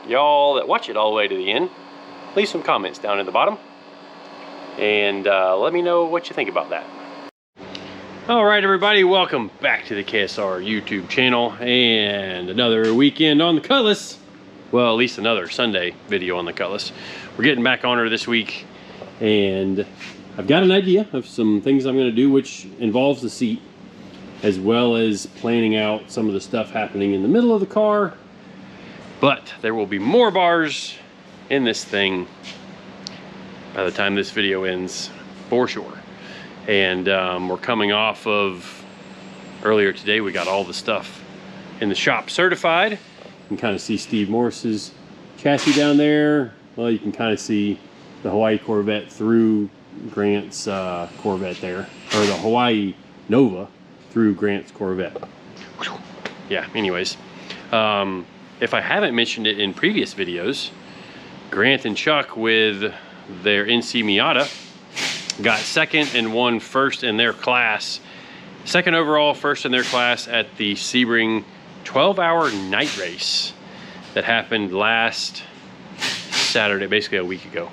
y'all that watch it all the way to the end, leave some comments down at the bottom and let me know what you think about that. All right, everybody, welcome back to the KSR YouTube channel and another weekend on the Cutlass. Well, at least another Sunday video on the Cutlass. We're getting back on her this week, and I've got an idea of some things I'm going to do, which involves the seat, as well as planning out some of the stuff happening in the middle of the car. But there will be more bars in this thing by the time this video ends, for sure. And we're coming off of, earlier today, we got all the stuff in the shop certified. You can kind of see Steve Morris's chassis down there. Well, you can kind of see the Hawaii Corvette through Grant's Corvette there, or the Hawaii Nova through Grant's Corvette. Yeah, anyways, if I haven't mentioned it in previous videos, Grant and Chuck with their NC Miata got second and won first in their class, second overall, first in their class at the Sebring 12-hour night race that happened last Saturday, basically a week ago.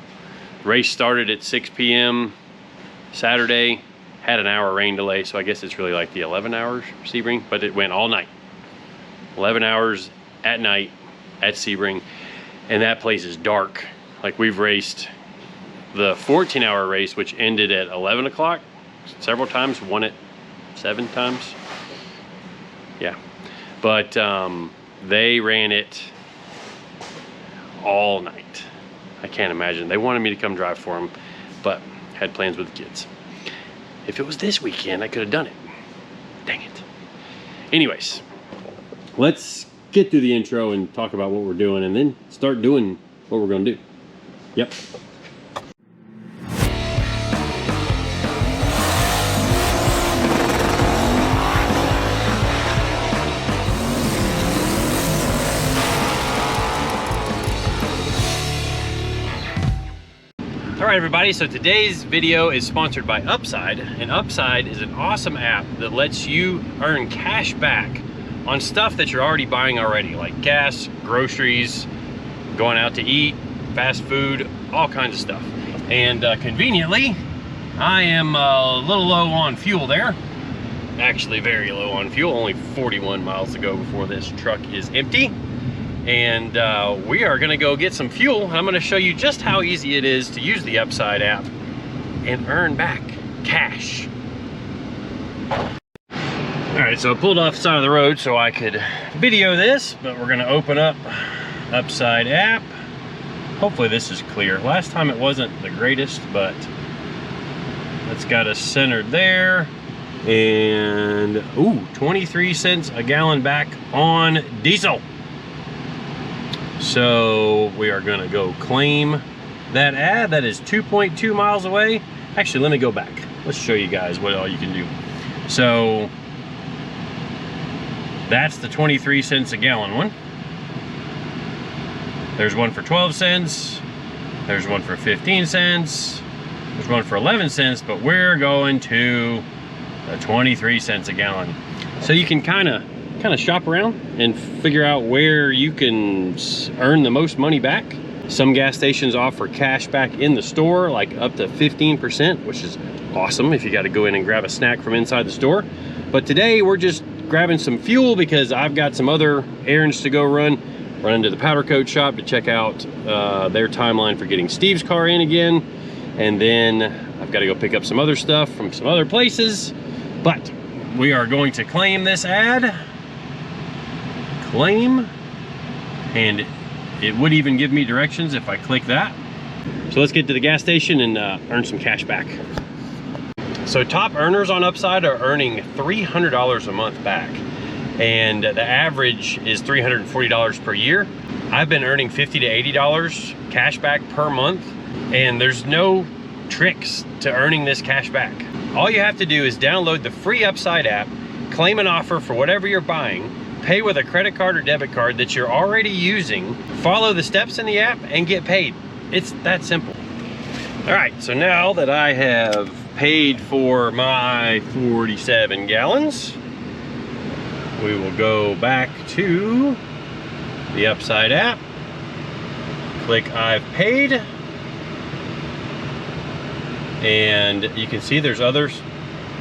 The race started at 6 p.m. Saturday, had an hour rain delay, so I guess it's really like the 11 hours for Sebring, but it went all night. 11 hours at night at Sebring, and that place is dark. Like, we've raced the 14-hour race, which ended at 11 o'clock several times, won it 7 times. Yeah, but they ran it all night. I can't imagine. They wanted me to come drive for them, but had plans with the kids. If it was this weekend, I could have done it. Dang it. Anyways, let's get through the intro and talk about what we're doing, and then start doing what we're going to do. Yep. All right, everybody, so today's video is sponsored by Upside, and Upside is an awesome app that lets you earn cash back on stuff that you're already buying already, like gas, groceries, going out to eat, fast food, all kinds of stuff. And conveniently, I am a little low on fuel there. Actually very low on fuel, only 41 miles to go before this truck is empty. And we are gonna go get some fuel. I'm gonna show you just how easy it is to use the Upside app and earn back cash. All right, so I pulled off the side of the road so I could video this, but we're gonna open up Upside app. Hopefully this is clear. Last time it wasn't the greatest, but it's got us centered there. And, ooh, 23 cents a gallon back on diesel. So we are gonna go claim that ad. That is 2.2 miles away. Actually, let me go back. Let's show you guys what all you can do. So that's the 23 cents a gallon one. There's one for 12 cents. There's one for 15 cents. There's one for 11 cents, but we're going to the 23 cents a gallon. So you can kind of shop around and figure out where you can earn the most money back. Some gas stations offer cash back in the store, like up to 15%, which is awesome if you got to go in and grab a snack from inside the store. But today we're just grabbing some fuel because I've got some other errands to go run to the powder coat shop to check out their timeline for getting Steve's car in again. And then I've got to go pick up some other stuff from some other places. But we are going to claim this ad. Claim, and it would even give me directions if I click that. So let's get to the gas station and earn some cash back. So top earners on Upside are earning $300 a month back, and the average is $340 per year. I've been earning $50 to $80 cash back per month, and there's no tricks to earning this cash back. All you have to do is download the free Upside app, claim an offer for whatever you're buying, pay with a credit card or debit card that you're already using, follow the steps in the app, and get paid. It's that simple. All right, so now that I have paid for my 47 gallons, we will go back to the Upside app Click I've paid. And you can see there's other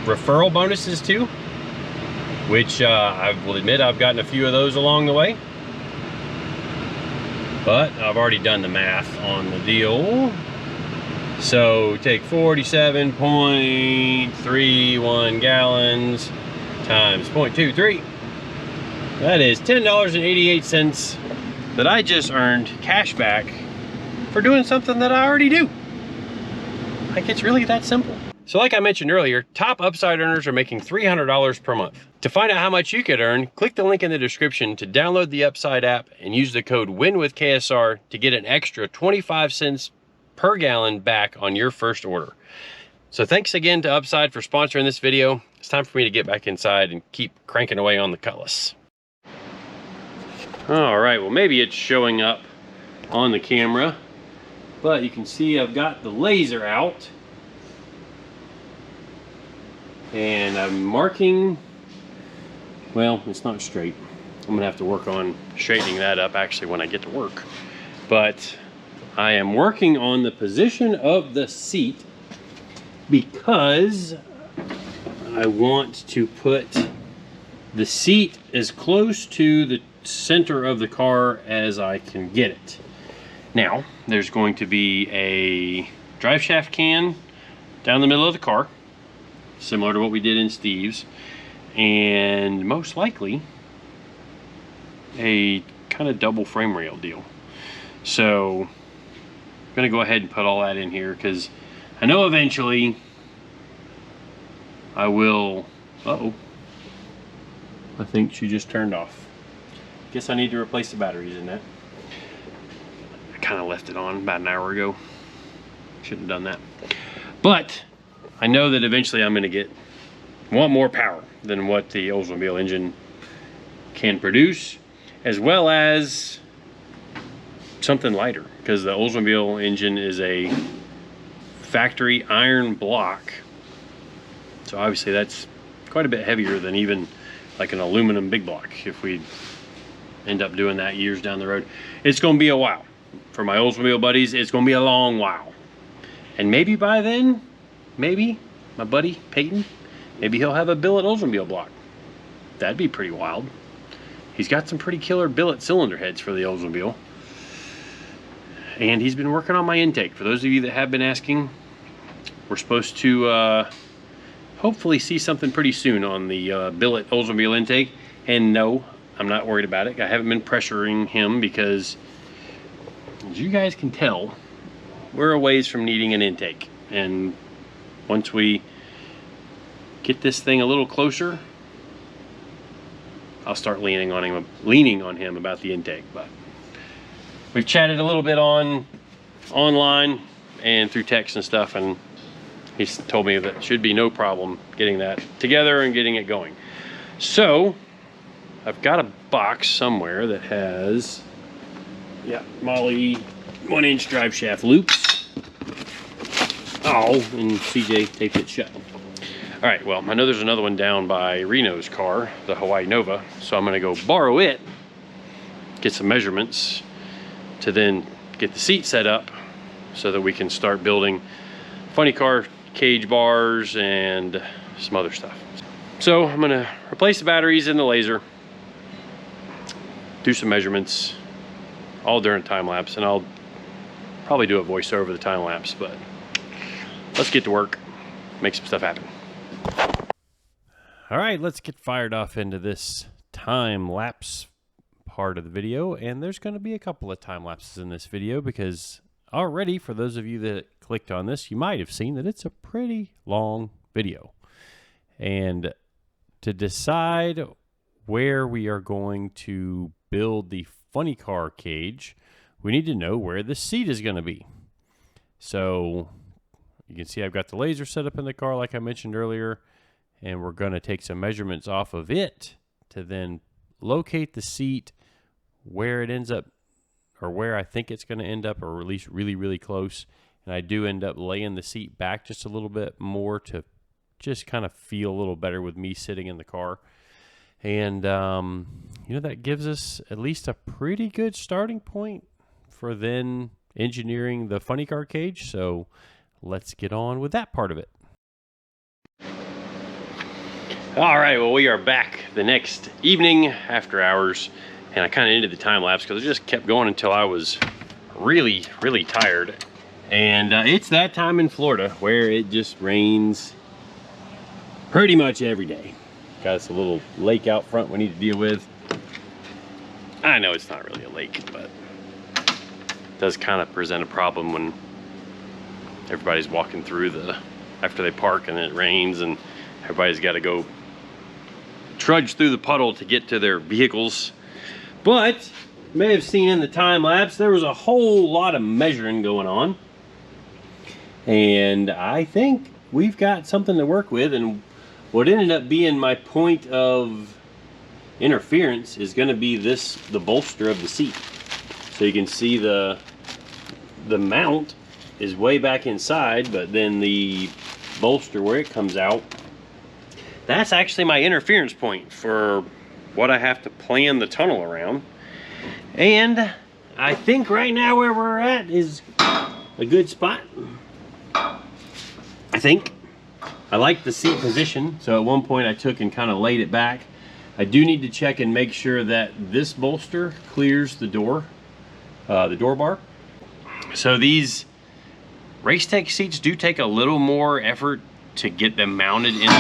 referral bonuses too, which I will admit I've gotten a few of those along the way. But I've already done the math on the deal. So take 47.31 gallons times 0.23. That is $10.88 that I just earned cash back for doing something that I already do. Like, it's really that simple. So like I mentioned earlier, top upside earners are making $300 per month. To find out how much you could earn, click the link in the description to download the Upside app and use the code WINWITHKSR to get an extra 25 cents per gallon back on your first order. So thanks again to Upside for sponsoring this video. It's time for me to get back inside and keep cranking away on the Cutlass. All right, well, maybe it's showing up on the camera, but you can see I've got the laser out and I'm marking, well, it's not straight. I'm gonna have to work on straightening that up actually when I get to work. But I am working on the position of the seat because I want to put the seat as close to the center of the car as I can get it. Now, there's going to be a drive shaft can down the middle of the car, similar to what we did in Steve's, and most likely a kind of double frame rail deal. So I'm gonna go ahead and put all that in here because I know eventually I will. Uh-oh, I think she just turned off. Guess I need to replace the batteries in that. I kind of left it on about an hour ago. Shouldn't have done that. But I know that eventually I'm going to want more power than what the Oldsmobile engine can produce, as well as something lighter, because the Oldsmobile engine is a factory iron block. So obviously that's quite a bit heavier than even like an aluminum big block if we end up doing that years down the road. It's going to be a while. For my Oldsmobile buddies, it's going to be a long while. And maybe by then, maybe my buddy Peyton, maybe he'll have a billet Oldsmobile block. That'd be pretty wild. He's got some pretty killer billet cylinder heads for the Oldsmobile. And he's been working on my intake. For those of you that have been asking, we're supposed to hopefully see something pretty soon on the billet Oldsmobile intake. And no, I'm not worried about it. I haven't been pressuring him because, as you guys can tell, we're a ways from needing an intake. And once we get this thing a little closer, I'll start leaning on him about the intake. But we've chatted a little bit online and through text and stuff, and he's told me that should be no problem getting that together and getting it going. So I've got a box somewhere that has, yeah, Molly 1-inch drive shaft loops. Oh, and CJ taped it shut. All right, well, I know there's another one down by Reno's car, the Hawaii Nova, so I'm gonna go borrow it, get some measurements to then get the seat set up so that we can start building funny car cage bars and some other stuff. So I'm gonna replace the batteries in the laser, do some measurements, all during time lapse, and I'll probably do a voiceover of the time lapse, but let's get to work, make some stuff happen. All right, let's get fired off into this time lapse part of the video, and there's going to be a couple of time lapses in this video because already, for those of you that clicked on this, you might have seen that it's a pretty long video. And to decide where we are going to build the funny car cage, we need to know where the seat is going to be. So you can see I've got the laser set up in the car like I mentioned earlier, and we're going to take some measurements off of it to then locate the seat where it ends up, or where I think it's going to end up, or at least really, really close. And I do end up laying the seat back just a little bit more to just kind of feel a little better with me sitting in the car. And, you know, that gives us at least a pretty good starting point for then engineering the funny car cage, so let's get on with that part of it. All right, well, we are back the next evening after hours, and I kind of ended the time lapse because it just kept going until I was really tired. And it's that time in Florida where it just rains pretty much every day. Got us a little lake out front we need to deal with. I know it's not really a lake, but it does kind of present a problem when everybody's walking through after they park and it rains and everybody's got to go trudge through the puddle to get to their vehicles. But you may have seen in the time lapse there was a whole lot of measuring going on, and I think we've got something to work with. And what ended up being my point of interference is going to be the bolster of the seat. So you can see the mount is way back inside, but then the bolster where it comes out, that's actually my interference point for what I have to plan the tunnel around. And I think right now where we're at is a good spot. I think. I like the seat position, so at one point I took and kind of laid it back. I do need to check and make sure that this bolster clears the door bar. So these Race Tech seats do take a little more effort to get them mounted in.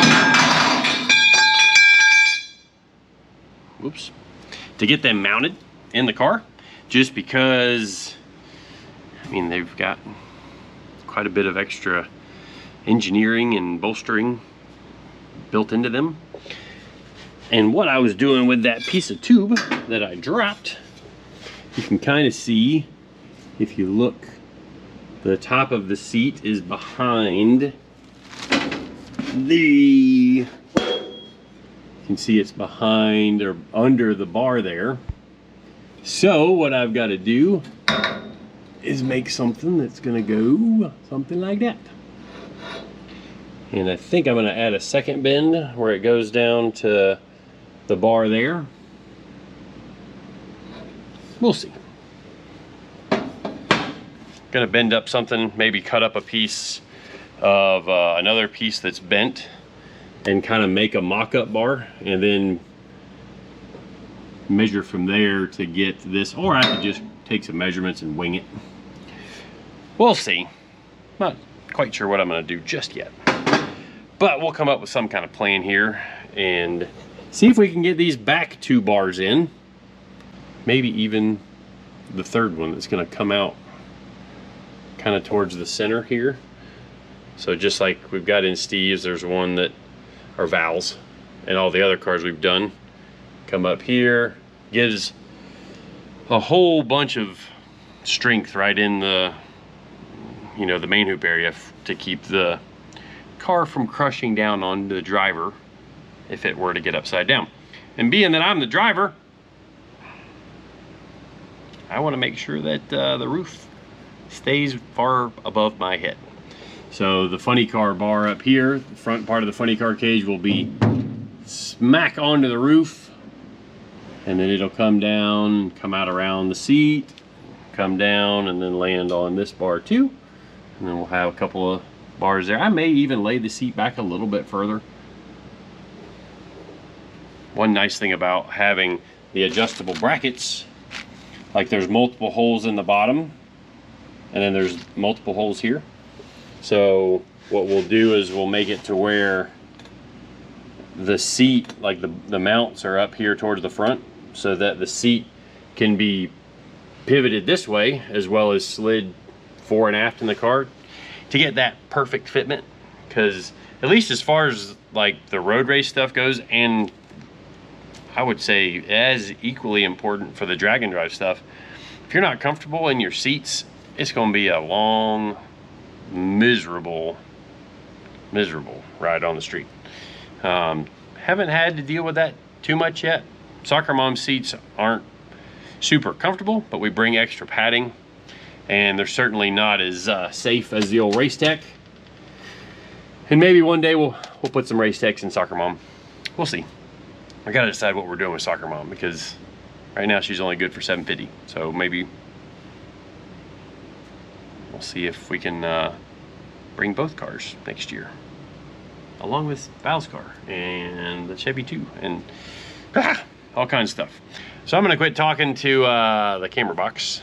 Whoops. To get them mounted in the car, just because, I mean, they've got quite a bit of extra engineering and bolstering built into them. And what I was doing with that piece of tube that I dropped, you can kind of see, if you look, the top of the seat is behind you can see it's behind or under the bar there. So what I've got to do is make something that's going to go something like that. And I think I'm going to add a second bend where it goes down to the bar there. We'll see. Going to bend up something, maybe cut up a piece of another piece that's bent and kind of make a mock-up bar, and then measure from there to get this, or I could just take some measurements and wing it. We'll see. Not quite sure what I'm going to do just yet, but we'll come up with some kind of plan here and see if we can get these back 2 bars in, maybe even the third one that's going to come out kind of towards the center here. So just like we've got in Steve's, there's one that are valves, and all the other cars we've done come up here, gives a whole bunch of strength right in the, you know, the main hoop area to keep the car from crushing down on the driver if it were to get upside down. And being that I'm the driver, I want to make sure that the roof stays far above my head. So the funny car bar up here, the front part of the funny car cage will be smack onto the roof, and then it'll come down, come out around the seat, come down, and then land on this bar too. And then we'll have a couple of bars there. I may even lay the seat back a little bit further. One nice thing about having the adjustable brackets, like there's multiple holes in the bottom, and then there's multiple holes here. So what we'll do is we'll make it to where the seat, like the mounts are up here towards the front, so that the seat can be pivoted this way as well as slid fore and aft in the car to get that perfect fitment. Because at least as far as like the road race stuff goes, and I would say as equally important for the drag and drive stuff, if you're not comfortable in your seats, it's going to be a long, miserable ride on the street. Haven't had to deal with that too much yet. Soccer mom seats aren't super comfortable, but we bring extra padding, and they're certainly not as safe as the old Race Tech. And maybe one day we'll put some Race Techs in Soccer Mom. We'll see. I gotta decide what we're doing with Soccer Mom, because right now she's only good for $750. So maybe we'll see if we can bring both cars next year, along with Val's car and the Chevy too, and all kinds of stuff. So I'm gonna quit talking to the camera box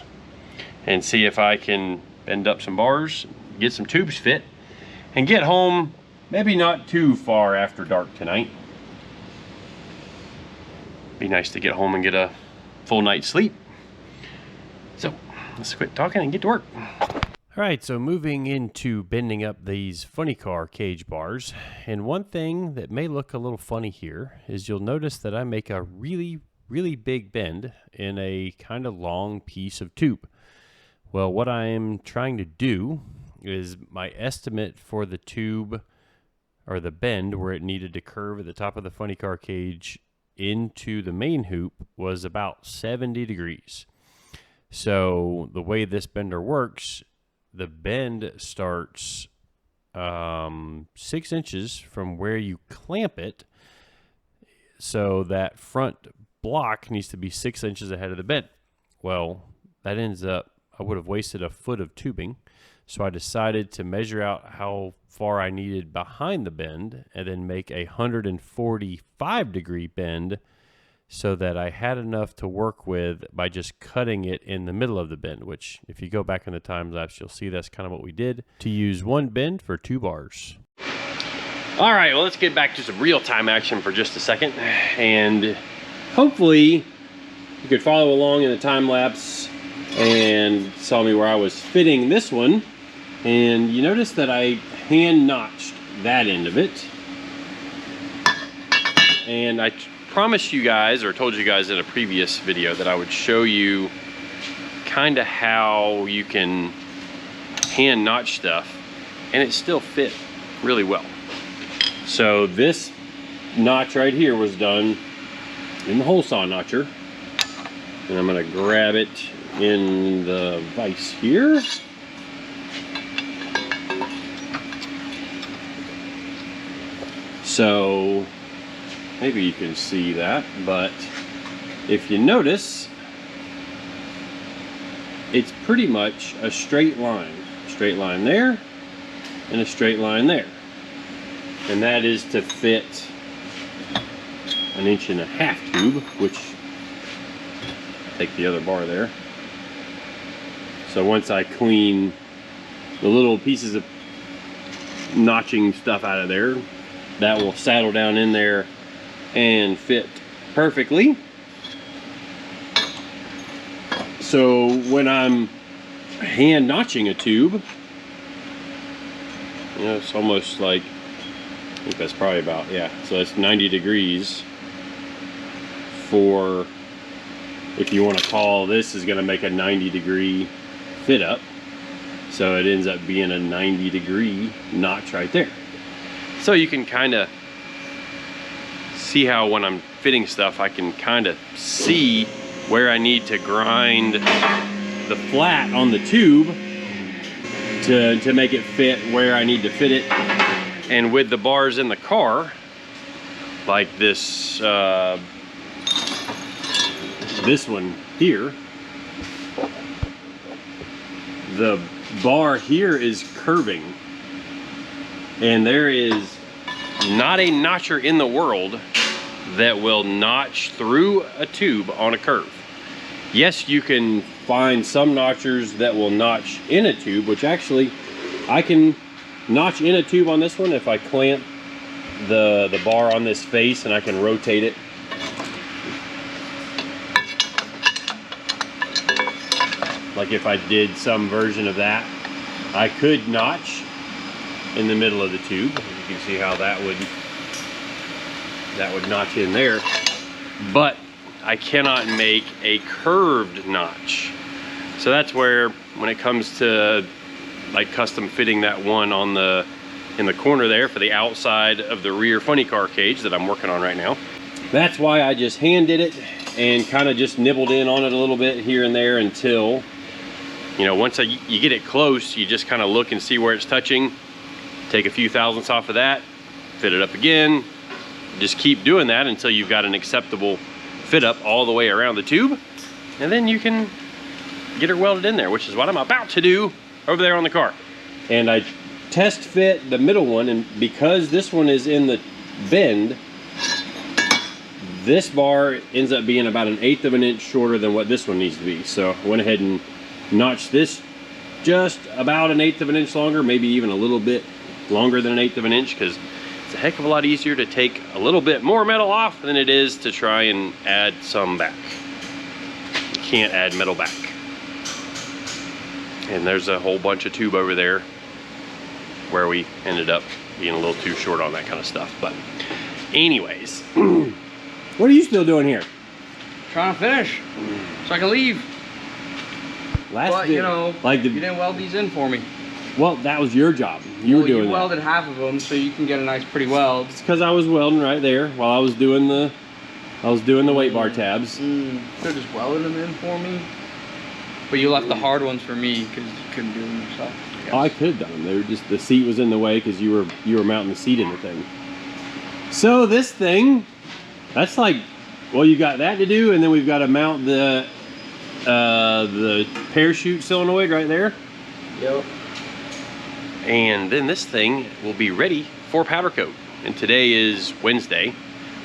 and see if I can bend up some bars, get some tubes fit, and get home maybe not too far after dark tonight. Be nice to get home and get a full night's sleep. So let's quit talking and get to work. All right, so moving into bending up these funny car cage bars. And one thing that may look a little funny here is you'll notice that I make a really big bend in a kind of long piece of tube. Well, what I'm trying to do is my estimate for the tube, or the bend where it needed to curve at the top of the funny car cage into the main hoop, was about 70 degrees. So the way this bender works, the bend starts 6 inches from where you clamp it. So that front block needs to be 6 inches ahead of the bend. Well, that ends up, I would have wasted a foot of tubing. So I decided to measure out how far I needed behind the bend and then make a 145 degree bend so that I had enough to work with by just cutting it in the middle of the bend, which if you go back in the time lapse, you'll see that's kind of what we did, to use one bend for 2 bars. All right, well, let's get back to some real-time action for just a second. And hopefully you could follow along in the time lapse and saw me where I was fitting this one. And you notice that I hand notched that end of it. And I promised you guys, or told you guys in a previous video, that I would show you kind of how you can hand notch stuff and it still fit really well. So this notch right here was done in the hole saw notcher, and I'm going to grab it in the vise here. So maybe you can see that, but if you notice, it's pretty much a straight line there and a straight line there. And that is to fit an 1.5 inch tube, which, take the other bar there. So once I clean the little pieces of notching stuff out of there, that will saddle down in there and fit perfectly. So when I'm hand notching a tube, you know, it's almost like, I think that's probably about, yeah, so that's 90 degrees for, if you want to call this is going to make a 90 degree fit up. So it ends up being a 90 degree notch right there. So you can kind of see how when I'm fitting stuff, I can kind of see where I need to grind the flat on the tube to make it fit where I need to fit it. And with the bars in the car, like this this one here, the bar here is curving, and there is not a notcher in the world that will notch through a tube on a curve. Yes, you can find some notchers that will notch in a tube, which actually I can notch in a tube on this one if I clamp the bar on this face and I can rotate it. Like if I did some version of that, I could notch in the middle of the tube. You can see how that would notch in there. But I cannot make a curved notch. So that's where, when it comes to like custom fitting that one on in the corner there for the outside of the rear funny car cage that I'm working on right now, that's why I just hand did it and kind of just nibbled in on it a little bit here and there until, you know, once you get it close, you just kind of look and see where it's touching, take a few thousandths off of that, fit it up again, just keep doing that until you've got an acceptable fit up all the way around the tube, and then you can get her welded in there, which is what I'm about to do over there on the car. And I test fit the middle one, and because this one is in the bend, this bar ends up being about 1/8 of an inch shorter than what this one needs to be. So I went ahead and notched this just about 1/8 of an inch longer, maybe even a little bit longer than 1/8 of an inch, because it's a heck of a lot easier to take a little bit more metal off than it is to try and add some back. You can't add metal back. And there's a whole bunch of tube over there where we ended up being a little too short on that kind of stuff. But anyways, what are you still doing here? Trying to finish so I can leave. But you know, like you didn't weld these in for me. Well, that was your job. You were doing you welded half of them so you can get a nice pretty weld. It's because I was welding right there while I was doing the weight bar tabs. Could have just welded them in for me. But you left the hard ones for me because you couldn't do them yourself. Oh, I could have done them. They were just, the seat was in the way because you were mounting the seat in the thing. So this thing, that's like, well, you got that to do, and then we've got to mount the parachute solenoid right there. Yep. And then this thing will be ready for powder coat. And today is Wednesday,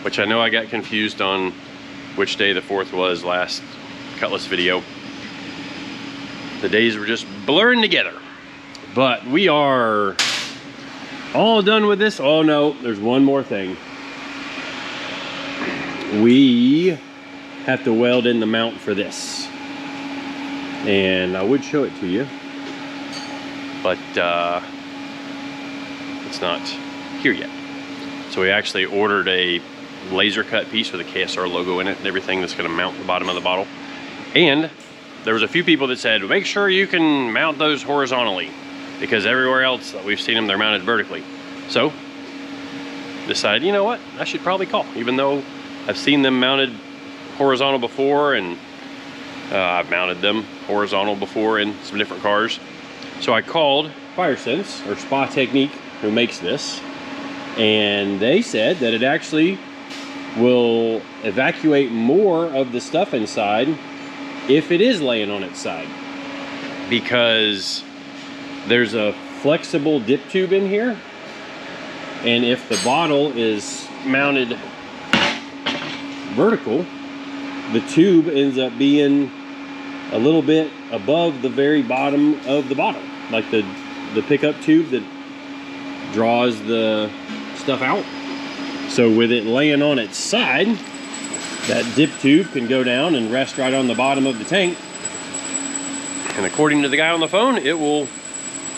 which I know I got confused on which day the 4th was last Cutlass video. The days were just blurring together. But we are all done with this. Oh no, there's one more thing. We have to weld in the mount for this. And I would show it to you, but it's not here yet. So we actually ordered a laser cut piece with a KSR logo in it and everything that's going to mount the bottom of the bottle. And there was a few people that said, make sure you can mount those horizontally, because everywhere else that we've seen them, they're mounted vertically. So decided, you know what, I should probably call, even though I've seen them mounted horizontal before, and I've mounted them horizontal before in some different cars. So I called FireSense, or Spa Technique, who makes this, and they said that it actually will evacuate more of the stuff inside if it is laying on its side, because there's a flexible dip tube in here, and if the bottle is mounted vertical, the tube ends up being a little bit above the very bottom of the bottle, like the pickup tube that draws the stuff out. So with it laying on its side, that dip tube can go down and rest right on the bottom of the tank. And according to the guy on the phone, it will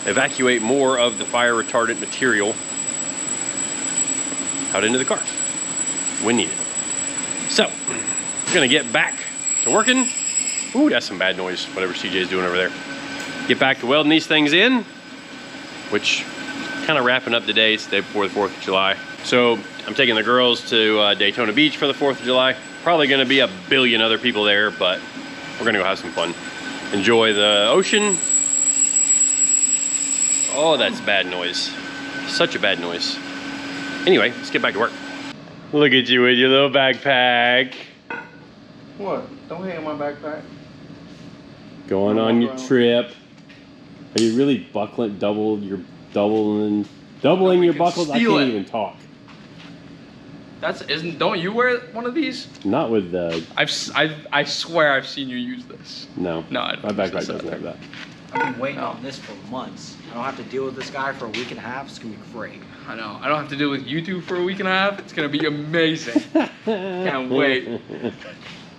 evacuate more of the fire retardant material out into the car when needed. So, I'm gonna get back to working. Ooh, that's some bad noise, whatever CJ's doing over there. Get back to welding these things in, which kind of wrapping up today. It's the day before the 4th of July. So I'm taking the girls to Daytona Beach for the 4th of July. Probably gonna be a billion other people there, but we're gonna go have some fun. Enjoy the ocean. Oh, that's bad noise. Such a bad noise. Anyway, let's get back to work. Look at you with your little backpack. What? Don't hate on my backpack. Going on your trip. Are you really buckling, doubling your buckles? I can't even talk. Don't you wear one of these? Not with the. I swear I've seen you use this. No. No, my backpack doesn't have that. I've been waiting on this for months. I don't have to deal with this guy for a week and a half. It's gonna be great. I know. I don't have to deal with you two for a week and a half. It's gonna be amazing. Can't wait.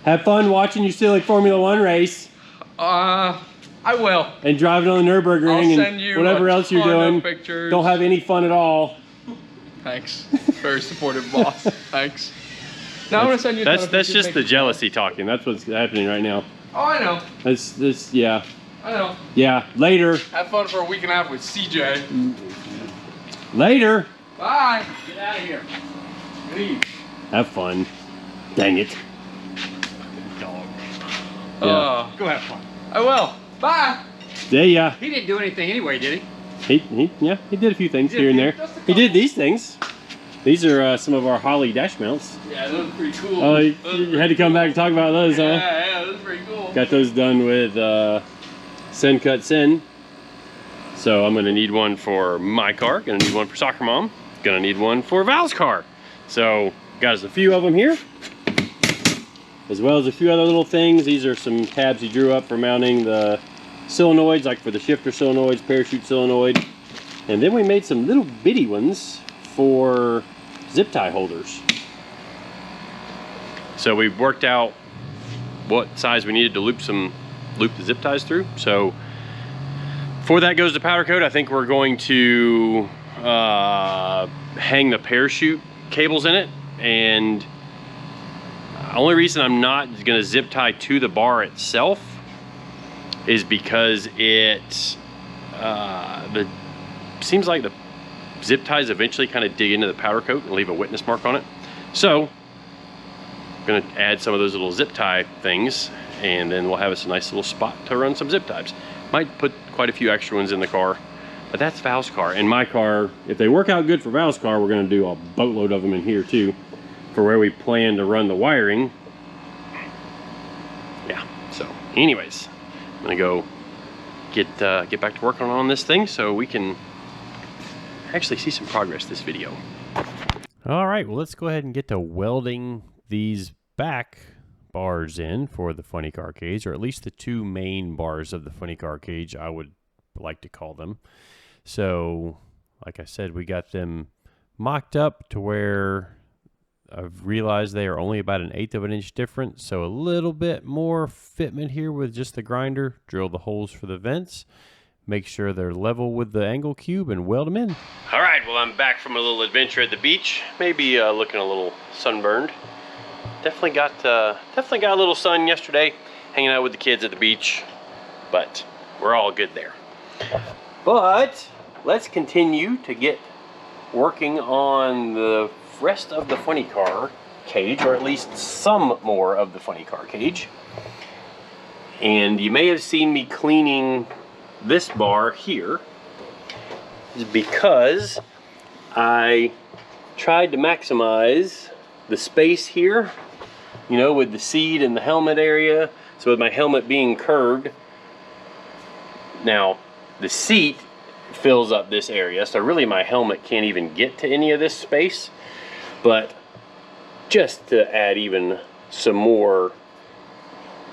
Have fun watching your silly Formula 1 race. I will. And driving on the Nürburgring and whatever else you're doing. Don't have any fun at all. Thanks. Very supportive boss. Thanks. Now I'm gonna send you. That's just the jealousy talking. That's what's happening right now. Oh, I know. This yeah. I know. Yeah. Later. Have fun for a week and a half with CJ. Later. Bye. Get out of here. Leave. Have fun. Dang it. Dog. Yeah. Go have fun. I will. Bye. See ya. He didn't do anything anyway, did he? He did a few things here and there. He did these things. These are some of our Holly dash mounts. Yeah, those are pretty cool. Oh, you had to come back and talk about those, huh? Yeah, those are pretty cool. Got those done with Sen Cut Sen. So I'm gonna need one for my car, gonna need one for Soccer Mom, gonna need one for Val's car. So got us a few of them here, as well as a few other little things. These are some tabs he drew up for mounting the solenoids, like for the shifter solenoids, parachute solenoid. And then we made some little bitty ones for zip tie holders. So we worked out what size we needed to loop the zip ties through. So before that goes to powder coat, I think we're going to hang the parachute cables in it. And the only reason I'm not gonna zip tie to the bar itself is because it seems like the zip ties eventually kind of dig into the powder coat and leave a witness mark on it. So I'm gonna add some of those little zip tie things, and then we'll have us a nice little spot to run some zip ties. Might put quite a few extra ones in the car, but that's Val's car. And my car, if they work out good for Val's car, we're gonna do a boatload of them in here too, for where we plan to run the wiring. Yeah, so anyways, I'm gonna go get back to working on this thing so we can actually see some progress this video. All right, well, let's go ahead and get to welding these back bars in for the funny car cage, or at least the two main bars of the funny car cage, I would like to call them. So like I said, we got them mocked up to where I've realized they are only about 1/8 of an inch different, so a little bit more fitment here with just the grinder. Drill the holes for the vents, make sure they're level with the angle cube, and weld them in. All right, well, I'm back from a little adventure at the beach. Maybe looking a little sunburned. Definitely got a little sun yesterday, hanging out with the kids at the beach, but we're all good there. But let's continue to get working on the rest of the funny car cage, or at least some more of the funny car cage. And you may have seen me cleaning this bar here, because I tried to maximize the space here, you know, with the seat and the helmet area. So with my helmet being curved, now the seat fills up this area, so really my helmet can't even get to any of this space. But just to add even some more,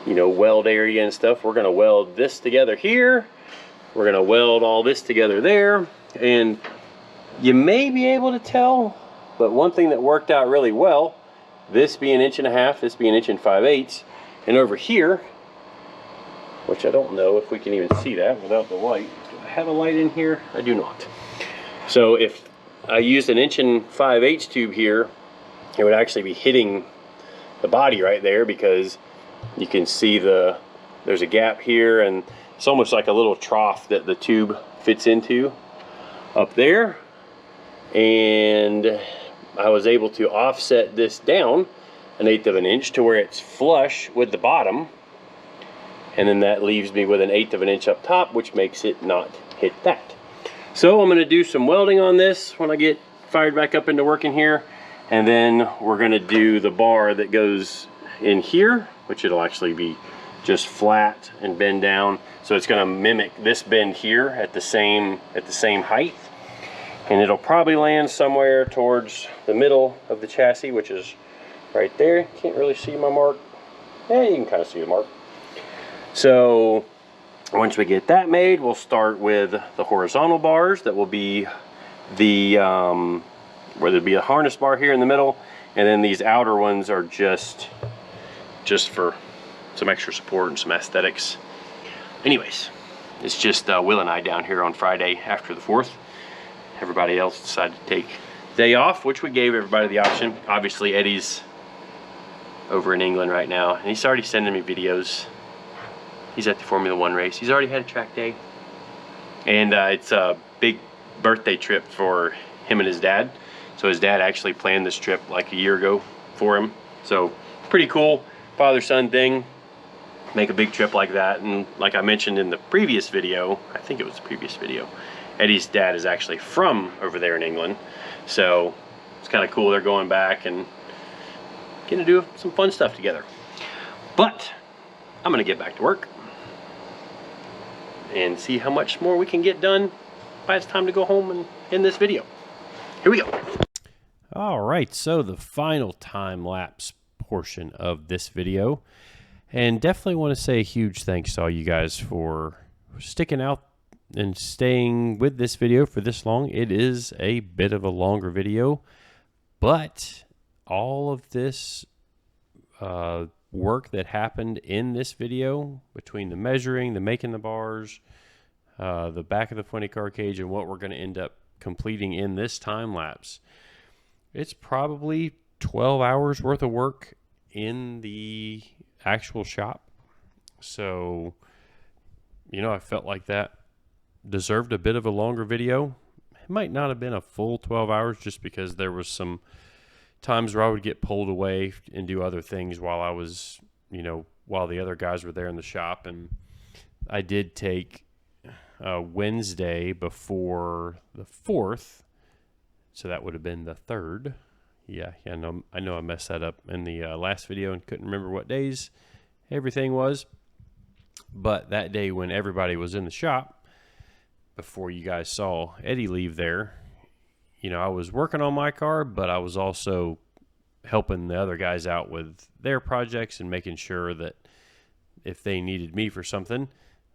you know, weld area and stuff, we're gonna weld this together here. We're gonna weld all this together there. And you may be able to tell, but one thing that worked out really well, this being 1.5 inches, this being 1 5/8, and over here, which I don't know if we can even see that without the light. Do I have a light in here? I do not. So if I used an 1 5/8 tube here, it would actually be hitting the body right there, because you can see there's a gap here, and it's almost like a little trough that the tube fits into up there. And I was able to offset this down 1/8 of an inch to where it's flush with the bottom, and then that leaves me with 1/8 of an inch up top, which makes it not hit that. So I'm going to do some welding on this when I get fired back up into working here, and then we're going to do the bar that goes in here, which it'll actually be just flat and bend down, so it's going to mimic this bend here at the same height, and it'll probably land somewhere towards the middle of the chassis, which is right there. Can't really see my mark. Yeah, you can kind of see the mark. So once we get that made, we'll start with the horizontal bars that will be the where there'll be a harness bar here in the middle, and then these outer ones are just for some extra support and some aesthetics. Anyways, it's just Will and I down here on Friday after the 4th. Everybody else decided to take the day off, which we gave everybody the option. Obviously Eddie's over in England right now, and he's already sending me videos. He's at the Formula 1 race. He's already had a track day. And it's a big birthday trip for him and his dad. So his dad actually planned this trip like a year ago for him. So pretty cool father-son thing. Make a big trip like that. And like I mentioned in the previous video, I think it was the previous video, Eddie's dad is actually from over there in England. So it's kind of cool. They're going back and getting to do some fun stuff together. But I'm gonna get back to work. and see how much more we can get done by it's time to go home and end this video. Here we go. All right, so the final time lapse portion of this video, and definitely want to say a huge thanks to all you guys for sticking out and staying with this video for this long. It is a bit of a longer video, but all of this work that happened in this video, between the measuring, the making the bars, the back of the funny car cage, and what we're going to end up completing in this time lapse, it's probably 12 hours worth of work in the actual shop. So, you know, I felt like that deserved a bit of a longer video. It might not have been a full 12 hours just because there was some times where I would get pulled away and do other things while I was, you know, while the other guys were there in the shop. And I did take Wednesday before the 4th, so that would have been the 3rd. Yeah, I know I messed that up in the last video and couldn't remember what days everything was. But that day when everybody was in the shop, before you guys saw Eddie leave there, you know, I was working on my car, but I was also helping the other guys out with their projects and making sure that if they needed me for something,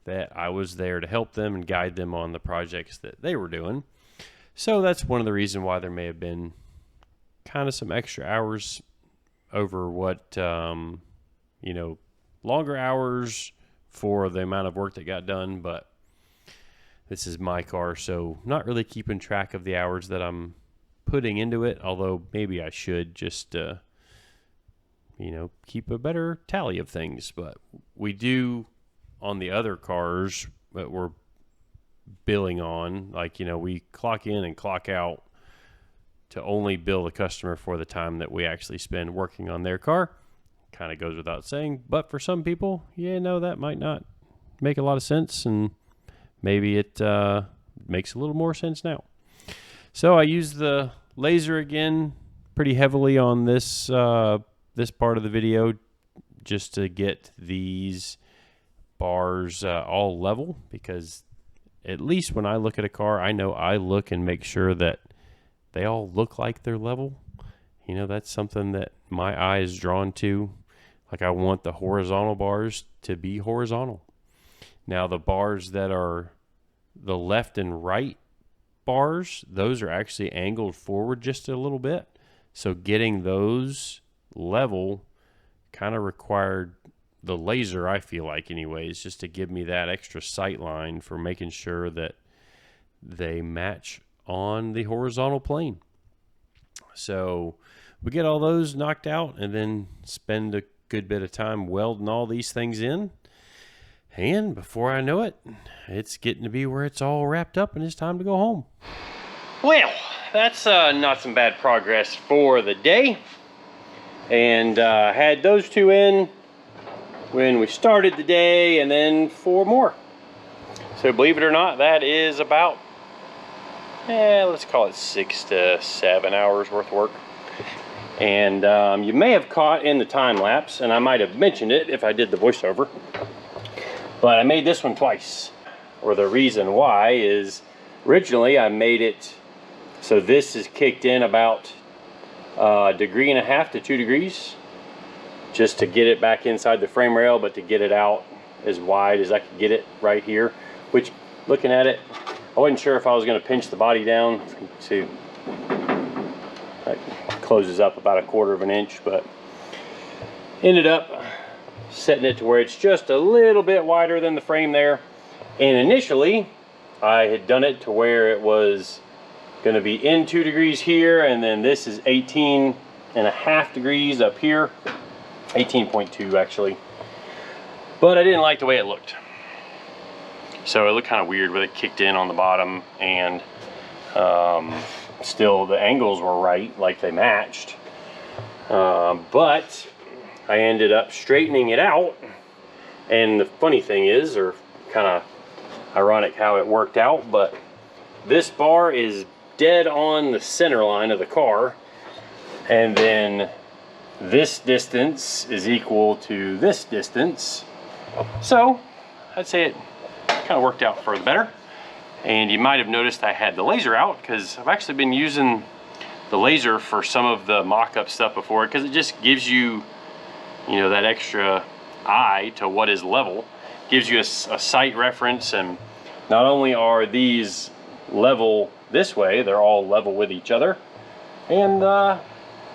that I was there to help them and guide them on the projects that they were doing. So that's one of the reasons why there may have been kind of some extra hours over what, you know, longer hours for the amount of work that got done. But this is my car, so not really keeping track of the hours that I'm putting into it, although maybe I should just, you know, keep a better tally of things. But we do on the other cars that we're billing on, like, you know, we clock in and clock out to only bill the customer for the time that we actually spend working on their car. Kind of goes without saying, but for some people, yeah, no, that might not make a lot of sense, and maybe it makes a little more sense now. So I use the laser again pretty heavily on this this part of the video, just to get these bars all level, because at least when I look at a car, I know I look and make sure that they all look like they're level. You know, that's something that my eye is drawn to. Like, I want the horizontal bars to be horizontal. Now, the bars that are the left and right bars, those are actually angled forward just a little bit. So getting those level kind of required the laser, I feel like anyways, just to give me that extra sight line for making sure that they match on the horizontal plane. So we get all those knocked out and then spend a good bit of time welding all these things in. And before I know it, it's getting to be where it's all wrapped up and it's time to go home. Well, that's not some bad progress for the day. And had those two in when we started the day, and then 4 more. So believe it or not, that is about, let's call it 6 to 7 hours worth of work. And you may have caught in the time lapse, and I might have mentioned it if I did the voiceover, but I made this one twice. Or the reason why is, originally I made it so this is kicked in about 1.5 degrees to 2 degrees, just to get it back inside the frame rail, but to get it out as wide as I could get it right here. Which, looking at it, I wasn't sure if I was going to pinch the body down. See, that closes up about 1/4 inch, but ended up setting it to where it's just a little bit wider than the frame there. And initially I had done it to where it was going to be in 2 degrees here, and then this is 18.5 degrees up here, 18.2 actually. But I didn't like the way it looked, so it looked kind of weird with it kicked in on the bottom, and still the angles were right, like they matched, but I ended up straightening it out. And the funny thing is, or kind of ironic how it worked out, but this bar is dead on the center line of the car, and then this distance is equal to this distance. So I'd say it kind of worked out for the better. And you might have noticed I had the laser out because I've actually been using the laser for some of the mock-up stuff before, because it just gives you, you know, that extra eye to what is level. Gives you a sight reference, and not only are these level this way, they're all level with each other, and the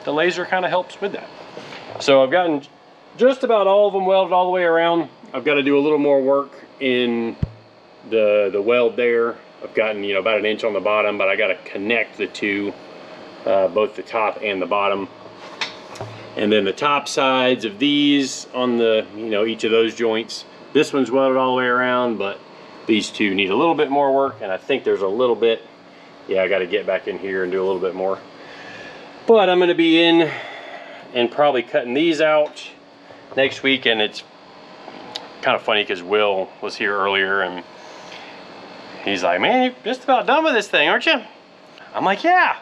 laser kind of helps with that. So I've gotten just about all of them welded all the way around. I've got to do a little more work in the weld there. I've gotten, you know, about an inch on the bottom, but I got to connect the two, both the top and the bottom. And then the top sides of these on the, you know, each of those joints. This one's welded all the way around, but these two need a little bit more work, and I think there's a little bit, yeah, I got to get back in here and do a little bit more. But I'm going to be in and probably cutting these out next week. And it's kind of funny because Will was here earlier and he's like, man, you're just about done with this thing, aren't you? I'm like, yeah,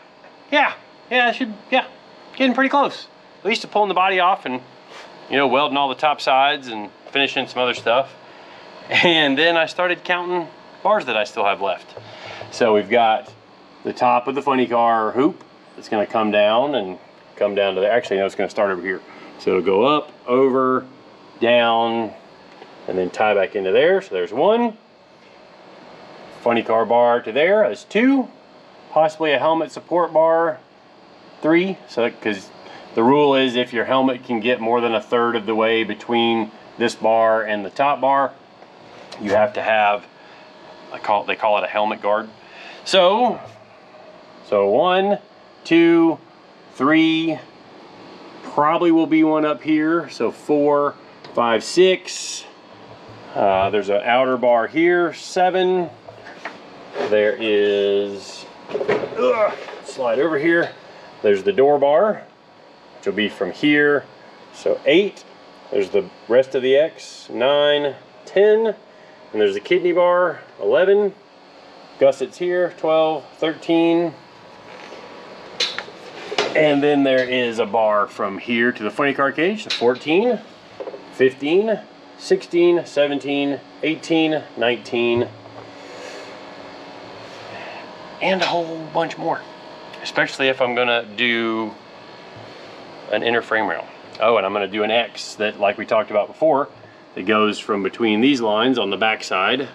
getting pretty close. At least to pulling the body off and, you know, welding all the top sides and finishing some other stuff. And then I started counting bars that I still have left. So we've got the top of the funny car hoop that's going to come down and come down to there. Actually, no, it's going to start over here. So it'll go up, over, down, and then tie back into there. So there's one. Funny car bar to there. That's two. Possibly a helmet support bar, 3. So because the rule is if your helmet can get more than 1/3 of the way between this bar and the top bar, you have to have, they call it a helmet guard. So 1, 2, 3, probably will be one up here. So 4, 5, 6. There's an outer bar here, 7. There is, slide over here. There's the door bar, which will be from here. So 8. There's the rest of the X, 9, 10. And there's the kidney bar, 11. Gussets here, 12, 13. And then there is a bar from here to the funny car cage, 14, 15, 16, 17, 18, 19, and a whole bunch more. Especially if I'm gonna do an inner frame rail. Oh, and I'm gonna do an X that, like we talked about before, that goes from between these lines on the back side.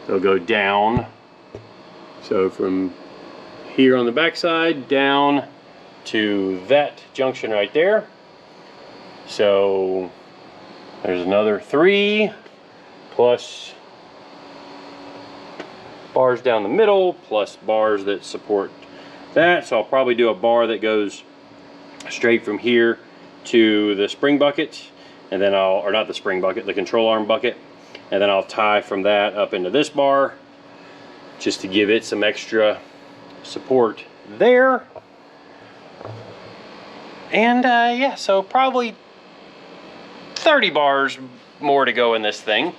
It'll go down. So from here on the back side, down to that junction right there. So there's another 3, plus bars down the middle, plus bars that support that. So I'll probably do a bar that goes straight from here to the spring bucket, and then or not the spring bucket, the control arm bucket, and then I'll tie from that up into this bar just to give it some extra support there. And yeah, so probably 30 bars more to go in this thing.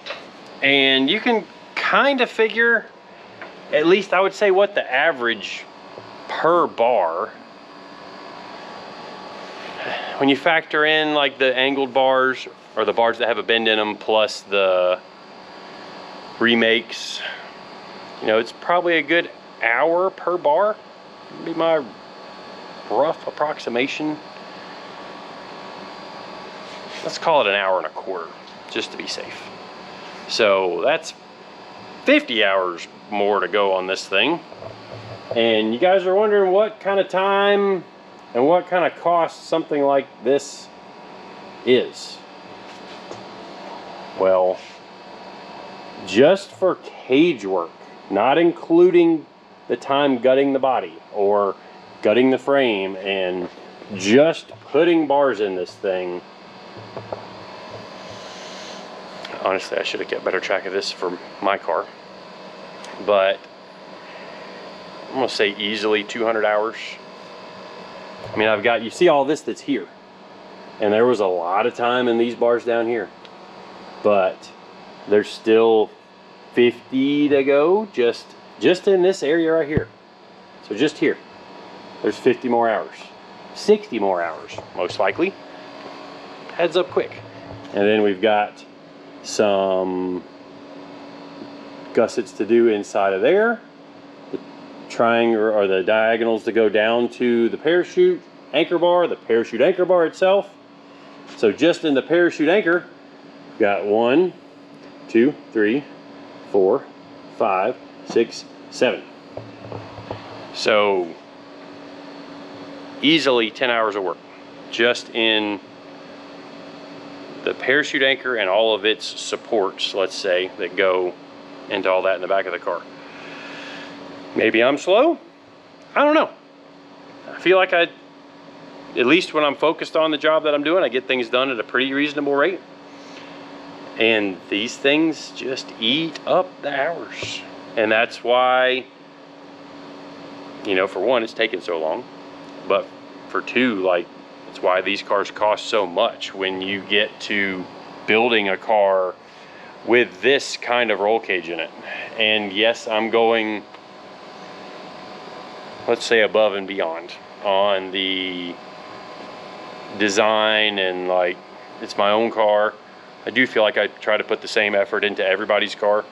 And you can kind of figure, at least I would say, what the average per bar, when you factor in like the angled bars or the bars that have a bend in them, plus the remakes, you know, it's probably a good hour per bar, would be my rough approximation. Let's call it an hour and a quarter, just to be safe. So that's 50 hours more to go on this thing. And you guys are wondering what kind of time and what kind of cost something like this is. Well, just for cage work, not including the time gutting the body or gutting the frame and just putting bars in this thing. Honestly, I should have kept better track of this for my car, but I'm gonna say easily 200 hours. I mean, I've got, you see all this that's here, and there was a lot of time in these bars down here, but there's still 50 to go just in this area right here. So just here, there's 50 more hours, 60 more hours, most likely. Heads up quick. And then we've got some gussets to do inside of there, the triangle or the diagonals to go down to the parachute anchor bar, the parachute anchor bar itself. So just in the parachute anchor, we've got 1, 2, 3, 4, 5, 6, 7. So easily 10 hours of work just in the parachute anchor and all of its supports, let's say, that go into all that in the back of the car. Maybe I'm slow? I don't know. I feel like at least when I'm focused on the job that I'm doing, I get things done at a pretty reasonable rate. And these things just eat up the hours. And that's why, you know, for one, it's taken so long. But for two, like, it's why these cars cost so much when you get to building a car with this kind of roll cage in it. And yes, I'm going, let's say, above and beyond on the design, and like, it's my own car. I do feel like I try to put the same effort into everybody's car,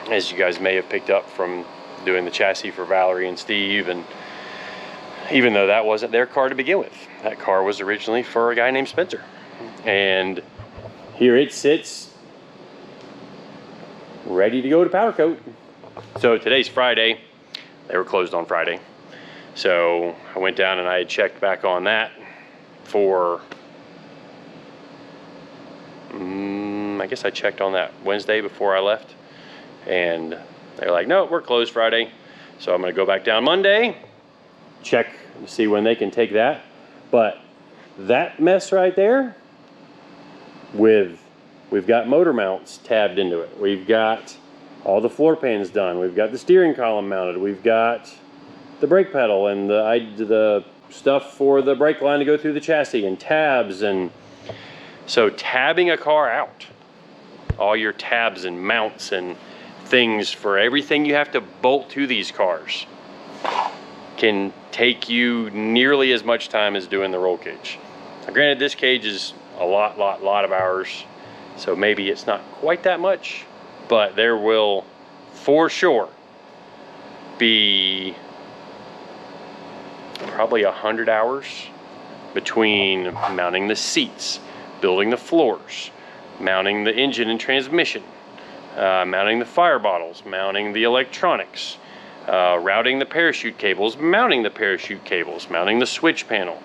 as you guys may have picked up from doing the chassis for Valerie and Steve. And even though that wasn't their car to begin with, that car was originally for a guy named Spencer. And here it sits ready to go to powder coat. So today's Friday. They were closed on Friday. So I went down and I had checked back on that for, I guess I checked on that Wednesday before I left. And they're like, no, we're closed Friday. So I'm gonna go back down Monday, check to see when they can take that. But that mess right there, we've got motor mounts tabbed into it. We've got all the floor pans done. We've got the steering column mounted. We've got the brake pedal and the stuff for the brake line to go through the chassis and tabs. And so tabbing a car out, all your tabs and mounts and things for everything you have to bolt to these cars, can take you nearly as much time as doing the roll cage. Now, granted, this cage is a lot of hours, so maybe it's not quite that much, but there will for sure be probably 100 hours between mounting the seats, building the floors, mounting the engine and transmission, mounting the fire bottles, mounting the electronics, routing the parachute cables, mounting the parachute cables, mounting the switch panel,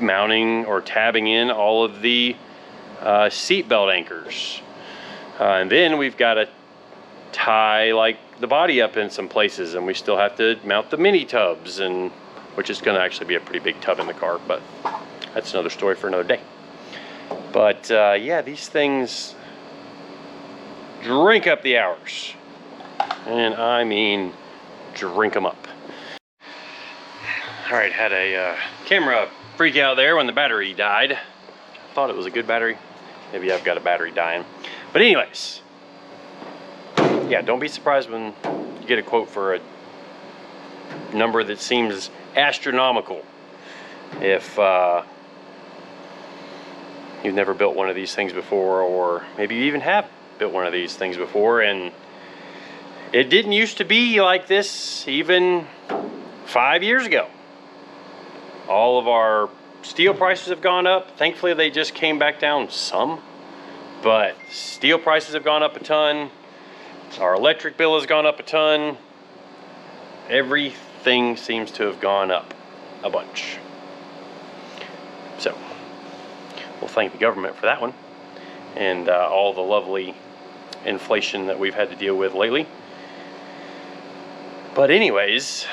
mounting or tabbing in all of the seat belt anchors. And then we've got to tie like the body up in some places, and we still have to mount the mini tubs, and which is going to actually be a pretty big tub in the car, but that's another story for another day. But yeah, these things drink up the hours, and I mean drink them up. All right, had a camera freak out there when the battery died. I thought it was a good battery. Maybe I've got a battery dying. But anyways, yeah, don't be surprised when you get a quote for a number that seems astronomical if you've never built one of these things before, or maybe you even have built one of these things before. And it didn't used to be like this even 5 years ago. All of our steel prices have gone up. Thankfully, they just came back down some, but steel prices have gone up a ton. Our electric bill has gone up a ton. Everything seems to have gone up a bunch. So we'll thank the government for that one, and all the lovely inflation that we've had to deal with lately. But anyways,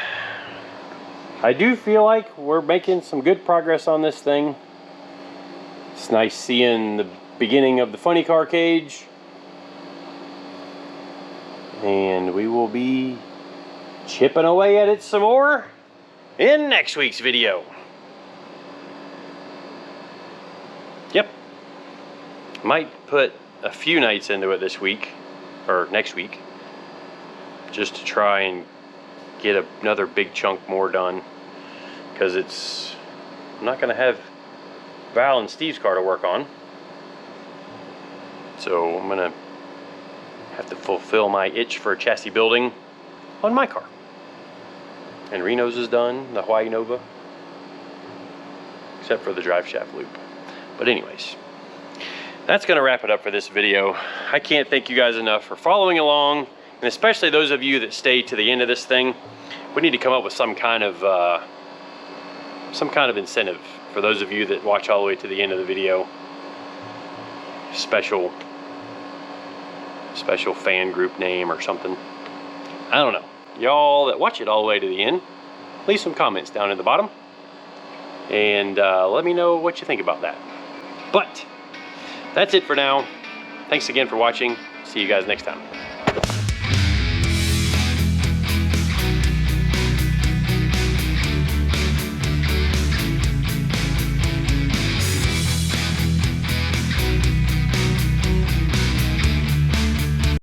I do feel like we're making some good progress on this thing. It's nice seeing the beginning of the funny car cage, and we will be chipping away at it some more in next week's video. Yep, might put a few nights into it this week or next week, just to try and get another big chunk more done, because I'm not going to have Val and Steve's car to work on. So I'm gonna have to fulfill my itch for chassis building on my car. And Reno's is done, the Hawaii Nova, except for the drive shaft loop. But anyways, that's gonna wrap it up for this video. I can't thank you guys enough for following along, and especially those of you that stay to the end of this thing. We need to come up with some kind of incentive for those of you that watch all the way to the end of the video. Special fan group name or something. I don't know. Y'all that watch it all the way to the end, leave some comments down at the bottom, and let me know what you think about that. But that's it for now. Thanks again for watching. See you guys next time.